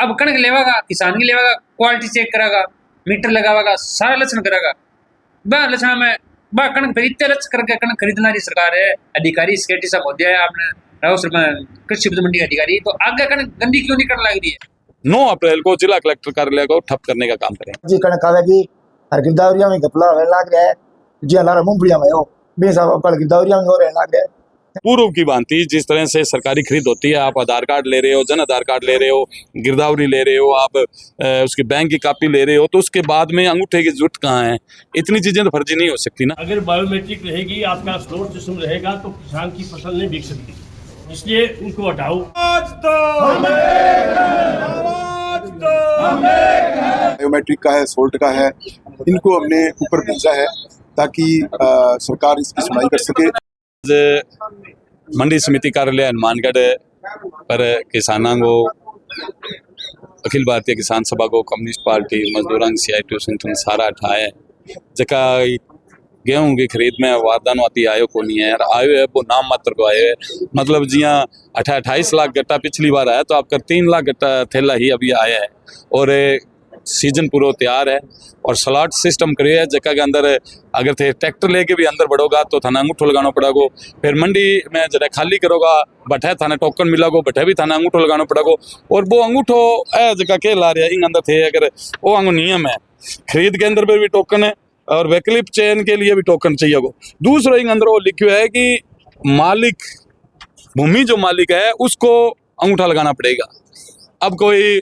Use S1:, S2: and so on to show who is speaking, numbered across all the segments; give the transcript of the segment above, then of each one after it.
S1: अब कणक लेवागा, किसान की लेवागा, क्वालिटी चेक करागा, मीटर लगावागा, सारा लक्षण करागा। बा लक्षण में बा कणक फिर इतने लक्ष्य करके कणक खरीदना रही सरकार है, अधिकारी सेक्रेटरी साहब हो दिया है आपने राउस कृषि उपज मंडी के अधिकारी, तो आगे कणक गंदी क्यों नहीं करने लग रही है?
S2: 9 अप्रैल को जिला कलेक्टर कार्यालय को ठप करने का काम करें।
S3: जी कणक आवेगी और गिरदावरिया में घपला होने लग रहा है, जी हमारा मूंगफलियां में हो बेसा कल गिरदावरिया में हो रहे लग रहा है।
S2: पूर्व की भांति जिस तरह से सरकारी खरीद होती है, आप आधार कार्ड ले रहे हो, जन आधार कार्ड ले रहे हो, गिरदावरी ले रहे हो, आप उसकी बैंक की कॉपी ले रहे हो, तो उसके बाद में अंगूठे की जरूरत कहाँ है? इतनी चीजें तो फर्जी नहीं हो सकती ना।
S4: अगर बायोमेट्रिक रहेगी, आपका स्लोर सिस्टम रहेगा, तो किसान की फसल नहीं बिक सकती, इसलिए उनको हटाओ।
S5: बायोमेट्रिक का है, सोल्ट का है, इनको हमने ऊपर भेजा है ताकि सरकार इसकी सुनवाई कर सके।
S2: मंडी समिति कार्यालय हनुमानगढ़ पर किसानों को अखिल भारतीय किसान सभा को कम्युनिस्ट पार्टी मजदूर CITU संगठन सारा उठाए जका गेहूं की खरीद में वारदान आती आयो को नहीं है, आयो है वो नाम मात्र को आयो है। मतलब जिया 28 लाख गट्टा पिछली बार आया, तो आपका 3 लाख गट्टा थैला ही अभी आया है और सीजन पूरा तैयार है और स्लॉट सिस्टम करे है जगह के अंदर अगर थे ट्रैक्टर लेके भी अंदर बढ़ोगा तो थाना अंगूठो लगाना पड़ेगा, फिर मंडी में जरा खाली करोगा बठे थाना टोकन मिलोगे, बठे भी थाना अंगूठो लगाना पड़ेगा। और वो अंगूठो है जगह के ला रहा इन अंदर थे, अगर वो अंग नियम है खरीद के अंदर भी टोकन है और वैकल्पिक चयन के लिए भी टोकन चाहिए को। दूसरा इन अंदर वो लिखा है कि मालिक भूमि जो मालिक है उसको अंगूठा लगाना पड़ेगा। अब कोई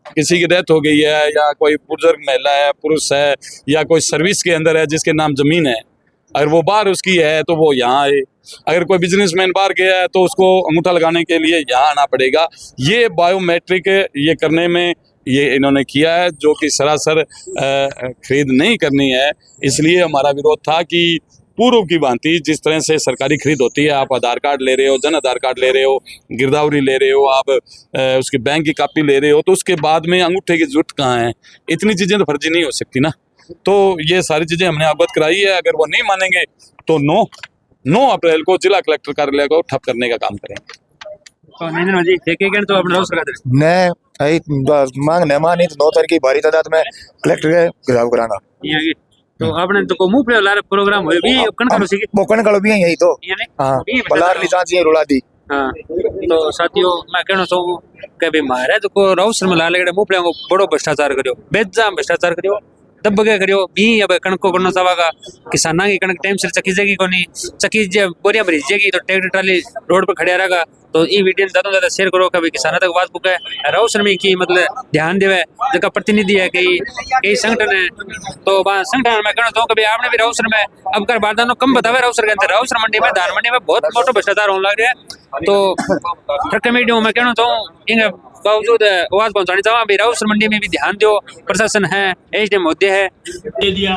S2: किसी की डेथ हो गई है या कोई बुजुर्ग महिला है, पुरुष है या कोई सर्विस के अंदर है जिसके नाम जमीन है, अगर वो बाहर उसकी है तो वो यहाँ आए, अगर कोई बिजनेसमैन बाहर गया है तो उसको अंगूठा लगाने के लिए यहाँ आना पड़ेगा। ये बायोमेट्रिक ये करने में ये इन्होंने किया है जो कि सरासर खरीद नहीं करनी है। इसलिए हमारा विरोध था कि पूर्व की भांति जिस तरह से सरकारी खरीद होती है, आप आधार कार्ड ले रहे हो, जन आधार कार्ड ले रहे हो, गिरदावरी ले रहे हो, आप उसकी बैंक की कॉपी ले रहे हो, तो उसके बाद में अंगूठे की जरूरत कहाँ है? इतनी चीजें तो फर्जी नहीं हो सकती ना। तो ये सारी चीजें हमने अवगत कराई है, अगर वो नहीं मानेंगे तो 9 अप्रैल को जिला कलेक्टर कार्यालय को ठप करने का काम करेंगे।
S3: मांग न मानी तो 9 तारीख की भारी तादाद में कलेक्टर के घिराव कराना।
S1: तो आपने तो को मुंह पे लारे प्रोग्राम हो भी कणकालो सी
S3: वो कणकालो भी यही तो हां बलार लिसांची रुला दी।
S1: हां तो साथियों मैं कहना चाहूं कि भाई महाराज को राउसर में ला लेगड़े मुंह पे को बड़ो भ्रष्टाचार करियो, बेजाम भ्रष्टाचार करियो, दब गए करियो भी। अब कणक को करना चाहेगा किसाना की कणक टाइम से चकी जाएगी कोनी, चकी जे बोरिया भरी जाएगी तो ट्रैक्टर ट्राली रोड पर खड़िया रहेगा। तो ये वीडियो ज्यादा शेयर करो कि किसाना तक बात पुके राउसर में की मतलब ध्यान देवे जगह प्रतिनिधि है कई संगठन है, तो संगठन में कहना चाहूँ कि आपने भी राउसर में अब कर बारदानो कम बतावे राउसर के अंदर राउसर मंडी में धान मंडी में बहुत मोटो भ्रष्टाचार होने लग रहा है। तो ट्रक कमेटियों में कहना चाहूँ इन बावजूद आवाज पहुंचानी चाहूँ अभी राउसर मंडी में भी ध्यान दो, प्रशासन है, SDM मुद्दे है
S4: दे दिया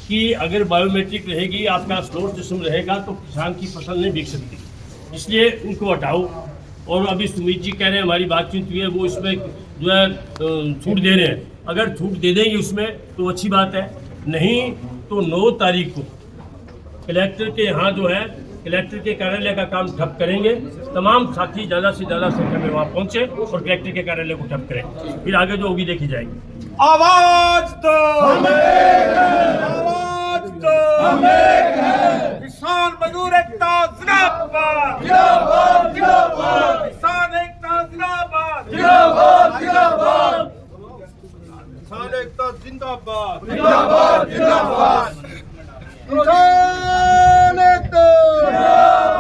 S4: कि अगर बायोमेट्रिक रहेगी, आपका स्लोर सिस्टम रहेगा, तो किसान की फसल नहीं बिक सकती, इसलिए उनको हटाओ। और अभी सुमित जी कह रहे हैं हमारी बातचीत हुई है, वो इसमें जो है छूट दे रहे हैं। अगर छूट दे देंगे उसमें तो अच्छी बात है, नहीं तो 9 तारीख को कलेक्टर के यहाँ जो है कलेक्टर के कार्यालय का काम ठप करेंगे। तमाम साथी ज़्यादा से ज़्यादा संख्या में वहाँ पहुँचे और कलेक्टर के कार्यालय को ठप करें, फिर आगे जो होगी देखी जाएगी।
S6: आवाज दो आवाज दो किसान मजदूर एकता जिंदाबाद जिंदाबाद जिंदाबाद, किसान एकता जिंदाबाद जिंदाबाद जिंदाबाद, किसान एकता जिंदाबाद जिंदाबाद जिंदाबाद, किसान एकता जिंदाबाद,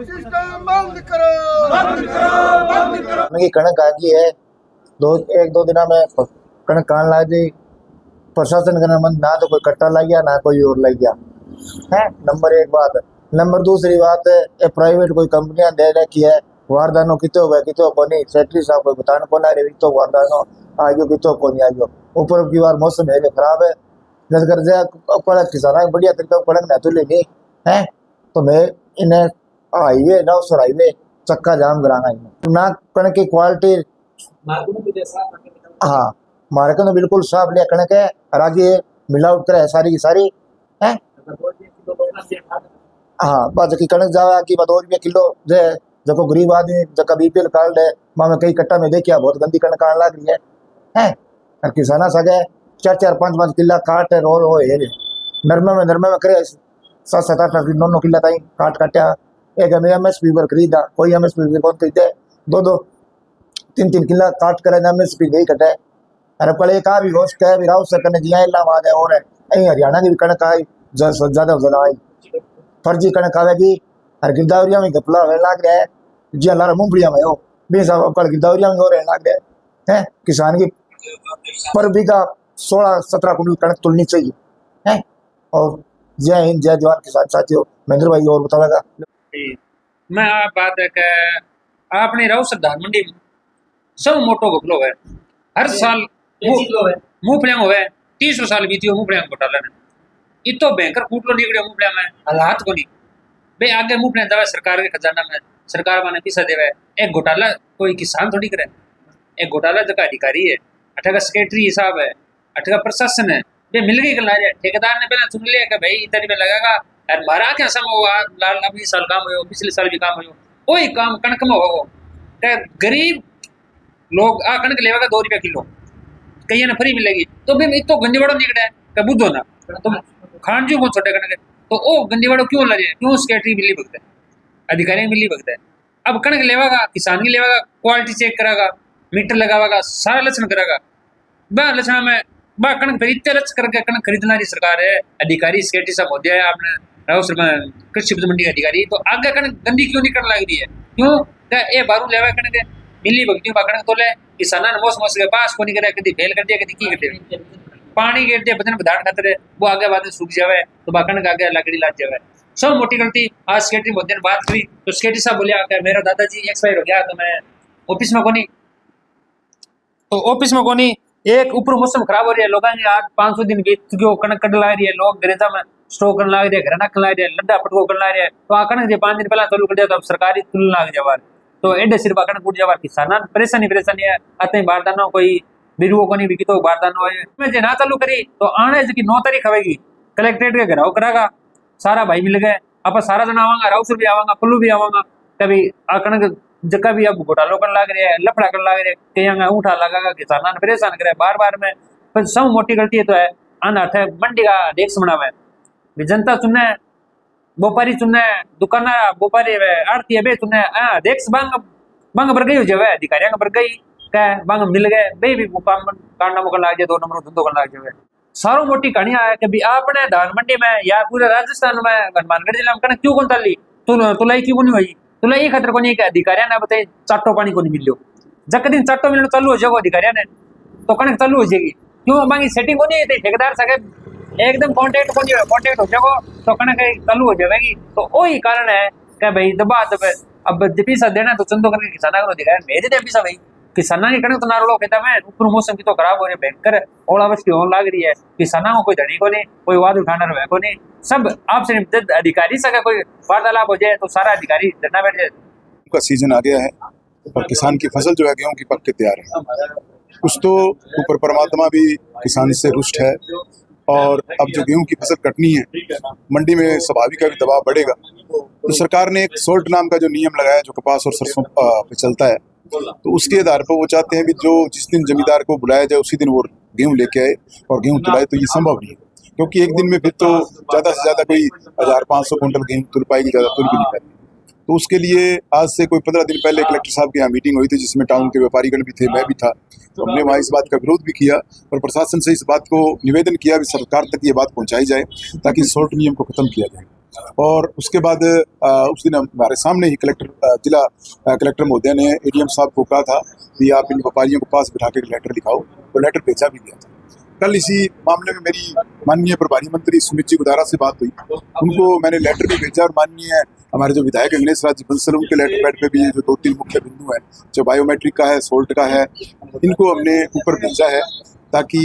S6: सिस्टम बंद करो बंद करो बंद करो।
S3: उनकी कणक आ गई है, 1-2 दिन में कणक कान ला दी, प्रशासन का ना तो कोई कट्टा ला गया ना कोई और ला गया है। नंबर 1 बात। नंबर 2 बात है प्राइवेट कोई कंपनियां दे रखी है, वारदानो कितो हो गए कितो को नहीं, सेक्रेटरी साहब को बताना को ना रे तो वारदानो आयो कितो को नहीं आयो। ऊपर की बार मौसम है खराब है, जस कर जा पर किसान बढ़िया तरीका कणक ना तो लेनी है, तो मैं इन्हें हाईवे ना उस हाईवे चक्का जाम कराना है ना। कणक की क्वालिटी हाँ मारे को तो बिल्कुल साफ लिया कणक है, आगे मिलावट करे सारी की सारी है। हाँ बस की कणक जावा की 2 रुपया किलो जो गरीब आदमी जका बीपीएल कार्ड है वहाँ में कई कट्टा में देखिया बहुत गंदी कणक आने लग रही है और किसाना सगे 4-4 5-5 किला काट है रो है नरमे में करे 7-7 8 9 किला ताई काट काटा एक एमएसपी पर खरीदा कोई एमएसपी पर कौन खरीदे 2-2 3-3 किला काट करे एमएसपी गई कटे अरे कल एक आ भी होश कह भी राव से कने जिया इलाहाबाद है और है हरियाणा की भी कणक आई ज्यादा आई फर्जी कणक आवेगी और गिरदावरिया में घपला होने लग रहा है जिया लारा मूंगफलिया में हो भी साहब कल गिरदावरिया में हो रहे लग रहा है किसान की पर बीघा 16-17 कुंटल कणक तुलनी चाहिए है। और जय हिंद जय जवान किसान साथियों महेंद्र भाई और बतावेगा।
S1: मैं आप बात है कि आपने राव धान मंडी में सब मोटो घपलो है हर साल मूंगफलियां हुए 30 साल बीती मूंगफलियां घोटाला ने इतो भयंकर कूटलो निकले मूंगफलियां में हालात को नहीं बे आगे मूंगफलियां दवा सरकार के खजाना में सरकार माने पैसा देवे एक घोटाला कोई किसान थोड़ी करे एक घोटाला जगह अधिकारी है अठा का सेक्रेटरी हिसाब है अठा का प्रशासन है बे मिल गई कल ठेकेदार ने पहले सुन लिया कि भाई इतने में लगेगा और मारा क्या समय हुआ लाल अभी साल काम हो पिछले साल भी काम हो वही काम कणक में हो गरीब लोग आ कणक लेवेगा 2 रुपया किलो कई ने फ्री मिलेगी तो भी इतो गंदीवाड़ो निकले है बुझो ना तो खान जो बहुत छोटे कणक तो ओ गंदीवाड़ो क्यों लगे क्यों सेक्रेटरी मिली भगत है अधिकारी मिली भगत है अब कणक लेवागा किसान की लेवागा क्वालिटी चेक करागा मीटर लगावागा सारा लक्षण करागा बा लक्षण में बा कणक फिर इतने लक्ष्य करके कणक खरीदना रही सरकार है अधिकारी सेक्रेटरी साहब हो दिया है आपने कृषि मंडी के अधिकारी तो आगे कणक गंदी क्यों निकलने लग रही है क्यों ए बारू लेवा कणक मिली भगती कणक तो ले किसाना ने मोस के पास को नहीं करे कभी फेल कर दिया कभी की कर दिया पानी गिर दिया बदन बधाड़ खातर वो आगे बाद सूख जावे तो कणक आगे लकड़ी लाग जावे सब मोटी गलती आज सेक्रेटरी मोदी ने बात करी तो सेक्रेटरी साहब बोलिया कि मेरा दादाजी एक्सपायर हो गया तो मैं ऑफिस में कोनी तो ऑफिस में कोनी एक ऊपर मौसम खराब हो रही है लोगों ने आज 500 दिन बीत गयो कणक कट ला रही है लोग गरेजा में स्टॉक करने लग रहे घर रख ला रहे लड्डा पटको करने लग रहे तो आ कणक 5 दिन पहला चालू कर दिया तो अब सरकारी तुलना लग जावा तो एडे सिर्फ कणक उठ जावा किसान परेशानी है आते बारदानो कोई बिरुओ को नहीं बिकी तो बारदानो में जे ना चालू करी तो आने जी 9 तारीख आवेगी कलेक्ट्रेट के घेराव करागा सारा भाई मिल गए आप सारा जन आवागा राउसर भी आवागा कुल्लू भी आवागा कभी आ कणक जगह भी अब घोटालो कर लग रहे हैं लफड़ा कर लग रहे कहीं उठा लगा किसान परेशान करे बार में पर सब मोटी गलती तो है आना अठे मंडी का डेस्क बनावे जनता चुने व्यापारी चुने दुकानदार व्यापारी आड़ती बे चुने डेस्क बांग भर गई हो जावे अधिकारियों का भर गई क्या बांग मिल गए बे भी काम काटना मुकर लग जाए 2 नंबर धंधो कर लग जावे सारो मोटी कहानियां है कि आपने धान मंडी में या पूरे राजस्थान में हनुमानगढ़ जिला में कणक क्यों कौन ताली तुलाई क्यों नहीं हुई तुला ये खतर को नहीं अधिकारियों ने बताई चाटो पानी को नहीं मिलो जक दिन चाटो मिलने चालू हो जाएगा अधिकारियों ने तो कणक चालू हो जाएगी क्यों बाकी सेटिंग को नहीं है ठेकेदार सके एकदम कॉन्टेक्ट हो जाएगा तो कणक चालू हो जाएगी तो वही कारण है कि भाई दबा दबे अब पैसा देना तो चंदो करके किसाना को अधिकार मेरे दे पैसा भाई किसाना की कणक तो नारोलो कहता है ऊपर मौसम की तो खराब हो रही है भयंकर ओलावृष्टि होने लग रही है किसाना को कोई धनी को नहीं कोई वाद उठाना रहे को नहीं सब आपसे अधिकारी सका कोई वार्तालाप हो जाए तो सारा अधिकारी धरना बैठ जाए
S5: का सीजन आ गया है और किसान की फसल जो है गेहूं की पक के तैयार है कुछ तो ऊपर परमात्मा भी किसान से रुष्ट है और अब जो गेहूं की फसल कटनी है मंडी में स्वाभाविक भी दबाव बढ़ेगा तो सरकार ने एक सोल्ट नाम का जो नियम लगाया जो कपास और सरसों पे चलता है तो उसके आधार पर वो चाहते हैं भी जो जिस दिन जमींदार को बुलाया जाए उसी दिन वो गेहूं लेके आए और गेहूं तुलाए तो ये संभव नहीं है क्योंकि एक दिन में फिर तो ज़्यादा से ज़्यादा कोई 1500 कुंटल गेहूं तुल पाएगी ज़्यादा तुल भी नहीं पाएगी तो उसके लिए आज से कोई 15 दिन पहले कलेक्टर साहब के यहाँ मीटिंग हुई थी जिसमें टाउन के व्यापारीगण भी थे मैं भी था तो हमने वहाँ इस बात का विरोध भी किया और प्रशासन से इस बात को निवेदन किया कि सरकार तक ये बात पहुँचाई जाए ताकि सोल्ट नियम को खत्म किया जाए और उसके बाद उस दिन हमारे सामने ही जिला कलेक्टर महोदय ने एडीएम साहब को कहा था कि आप इन व्यापारियों को पास बिठा के लेटर लिखाओ तो लेटर भेजा भी गया था कल इसी मामले में मेरी माननीय प्रभारी मंत्री सुमित जी गुदारा से बात हुई उनको मैंने लेटर भी भेजा और माननीय हमारे जो विधायक गणेश राज बंसल उनके लेटर पैड पे भी ये जो 2-3 मुख्य बिंदु हैं जो बायोमेट्रिक का है सोल्ट का है इनको हमने ऊपर भेजा है ताकि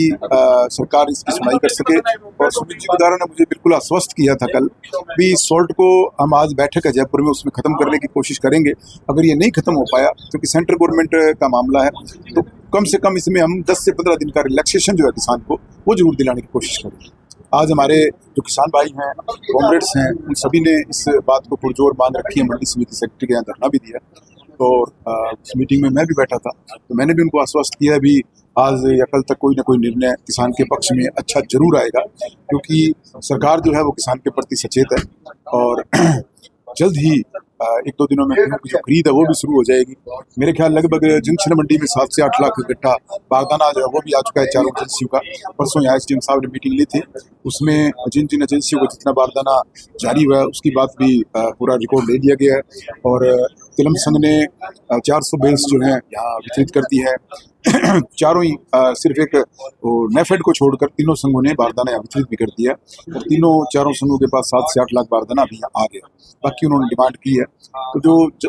S5: सरकार इसकी सुनवाई कर सके और सुमित जी गुदारा ने मुझे बिल्कुल आश्वस्त किया था कल भी सोल्ट को हम आज बैठक है जयपुर में उसमें ख़त्म करने की कोशिश करेंगे अगर ये नहीं ख़त्म हो पाया क्योंकि सेंट्रल गवर्नमेंट का मामला है तो कम से कम इसमें हम 10 से 15 दिन का रिलैक्सेशन जो है किसान को वो जरूर दिलाने की कोशिश करेंगे। आज हमारे जो किसान भाई हैं, कॉमरेड्स हैं, उन सभी ने इस बात को पुरजोर बांध रखी है। मंडी समिति सेक्रेटरी के यहाँ धरना भी दिया और उस मीटिंग में मैं भी बैठा था, तो मैंने भी उनको आश्वस्त किया भी आज या कल तक कोई ना कोई निर्णय किसान के पक्ष में अच्छा जरूर आएगा, क्योंकि सरकार जो है वो किसान के प्रति सचेत है और जल्द ही एक दो दिनों में गेहूं की जो खरीद है वो भी शुरू हो जाएगी। मेरे ख्याल लगभग जंक्शन मंडी में 7 से 8 लाख गट्ठा बारदाना जो है वो भी आ चुका है चारों एजेंसियों का। परसों यहाँ SDM साहब ने मीटिंग ली थी, उसमें जिन जिन एजेंसियों को जितना बारदाना जारी हुआ है उसकी बात भी पूरा रिकॉर्ड ले लिया गया है और तिलम संघ ने 400 बेल्स जो हैं यहाँ वितरित कर दी है। चारों ही सिर्फ एक नेफेड को छोड़कर तीनों संघों ने बारदाना यहाँ वितरित भी कर दिया और चारों संघों के पास 7 से 8 लाख बारदाना भी यहाँ आ गया। बाकी उन्होंने डिमांड की है तो जो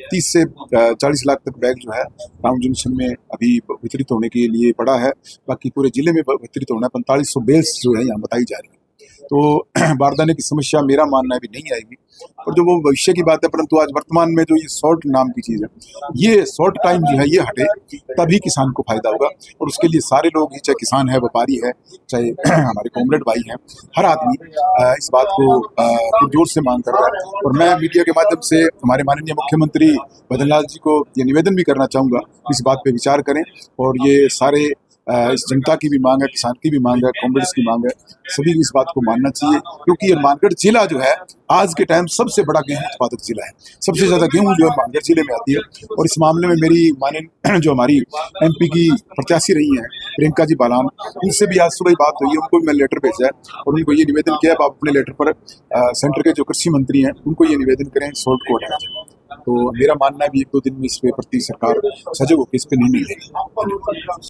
S5: 30 से 40 लाख तक बैग जो है टाउन जंक्शन में अभी वितरित होने के लिए पड़ा है। बाकी पूरे जिले में वितरित होना 4500 बेल्स जो है यहाँ बताई जा रही है। तो बारदाने की समस्या मेरा मानना है भी नहीं आएगी, और जो वो भविष्य की बात है, परंतु आज वर्तमान में जो ये शॉर्ट नाम की चीज़ है, ये शॉर्ट टाइम जो है ये हटे तभी किसान को फायदा होगा। और उसके लिए सारे लोग ही, चाहे किसान है, व्यापारी है, चाहे हमारे कॉमरेड भाई हैं, हर आदमी इस बात को पुरजोर से मांग कर रहा है। और मैं मीडिया के माध्यम से हमारे माननीय मुख्यमंत्री भदन लाल जी को ये निवेदन भी करना चाहूँगा, इस बात पर विचार करें और ये सारे इस जनता की भी मांग है, किसान की भी मांग है, कॉमरेड्स की मांग है, सभी इस बात को मानना चाहिए, क्योंकि ये मानगढ़ जिला जो है आज के टाइम सबसे बड़ा गेहूं उत्पादक जिला है। सबसे ज्यादा गेहूं जो है मानगढ़ जिले में आती है। और इस मामले में मेरी माननीय जो हमारी MP की प्रत्याशी रही हैं प्रियंका जी बालान, उनसे भी आज सुबह बात हुई है, उनको भी मैं लेटर भेजा है और उनको ये निवेदन किया है आप अपने लेटर पर सेंटर के जो कृषि मंत्री हैं उनको ये निवेदन करें शॉर्ट को हटाया जाए। तो मेरा मानना है भी 1-2 दिन में इस पे प्रति सरकार सजग होकर इस पे निर्णय लेगी।